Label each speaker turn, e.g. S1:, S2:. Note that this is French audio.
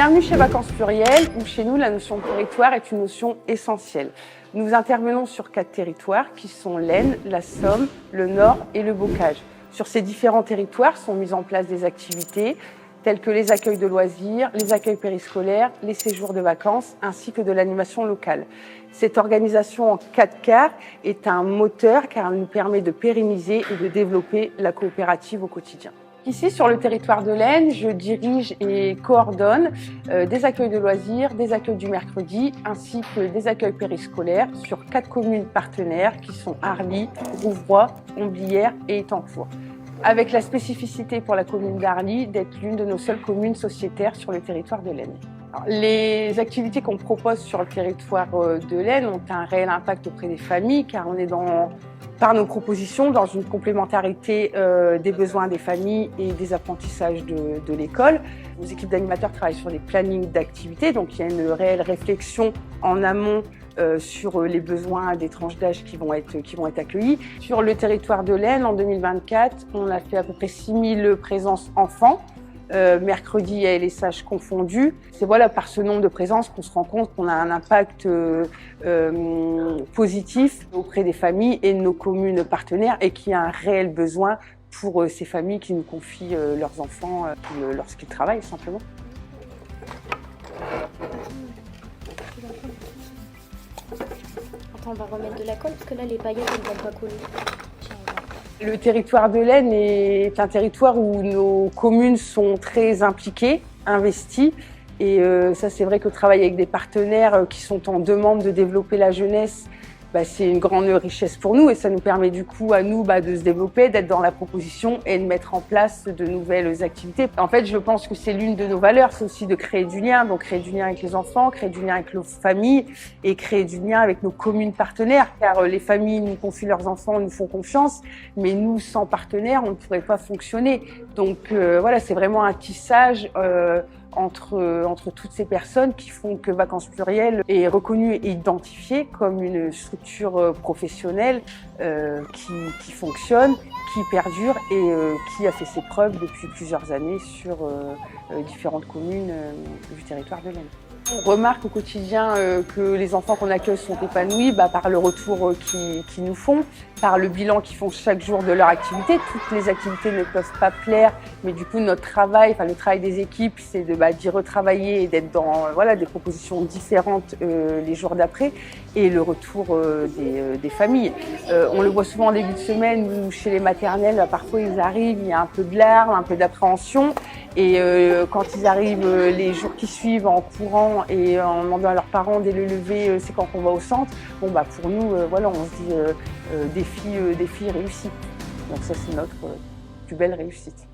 S1: Bienvenue chez Vacances Pluriel, où chez nous, la notion de territoire est une notion essentielle. Nous intervenons sur 4 territoires qui sont l'Aisne, la Somme, le Nord et le Bocage. Sur ces différents territoires sont mises en place des activités telles que les accueils de loisirs, les accueils périscolaires, les séjours de vacances, ainsi que de l'animation locale. Cette organisation en 4 quarts est un moteur car elle nous permet de pérenniser et de développer la coopérative au quotidien. Ici, sur le territoire de l'Aisne, je dirige et coordonne des accueils de loisirs, des accueils du mercredi, ainsi que des accueils périscolaires sur 4 communes partenaires qui sont Arly, Rouvroy, Homblières et Étancourt. Avec la spécificité pour la commune d'Arly d'être l'une de nos seules communes sociétaires sur le territoire de l'Aisne. Les activités qu'on propose sur le territoire de l'Aisne ont un réel impact auprès des familles car on est par nos propositions dans une complémentarité des besoins des familles et des apprentissages de l'école. Nos équipes d'animateurs travaillent sur des plannings d'activités, donc il y a une réelle réflexion en amont sur les besoins des tranches d'âge qui vont être accueillis. Sur le territoire de l'Aisne, en 2024, on a fait à peu près 6000 présences enfants. Mercredi et LSH confondus. C'est par ce nombre de présences qu'on se rend compte qu'on a un impact positif auprès des familles et de nos communes partenaires et qu'il y a un réel besoin pour ces familles qui nous confient leurs enfants lorsqu'ils travaillent simplement.
S2: Attends, on va remettre de la colle parce que là les paillettes elles vont pas coller.
S1: Le territoire de l'Aisne est un territoire où nos communes sont très impliquées, investies. Et ça, c'est vrai que travailler avec des partenaires qui sont en demande de développer la jeunesse, c'est une grande richesse pour nous et ça nous permet du coup à nous de se développer, d'être dans la proposition et de mettre en place de nouvelles activités. En fait, je pense que c'est l'une de nos valeurs, c'est aussi de créer du lien, donc créer du lien avec les enfants, créer du lien avec nos familles et créer du lien avec nos communes partenaires, car les familles nous confient leurs enfants, nous font confiance, mais nous, sans partenaires, on ne pourrait pas fonctionner. Donc c'est vraiment un tissage entre toutes ces personnes qui font que Vacances Pluriel est reconnue et identifiée comme une structure professionnelle qui fonctionne, qui perdure et qui a fait ses preuves depuis plusieurs années sur différentes communes du territoire de l'Aisne. On remarque au quotidien que les enfants qu'on accueille sont épanouis par le retour qu'ils nous font, par le bilan qu'ils font chaque jour de leur activité. Toutes les activités ne peuvent pas plaire, mais du coup notre travail, le travail des équipes, c'est d'y retravailler et d'être dans des propositions différentes les jours d'après et le retour des familles. On le voit souvent en début de semaine où chez les maternelles, parfois ils arrivent, il y a un peu de larmes, un peu d'appréhension. Et quand ils arrivent les jours qui suivent en courant et en demandant à leurs parents dès le lever c'est quand on va au centre, pour nous, on se dit défi réussi. Donc ça c'est notre plus belle réussite.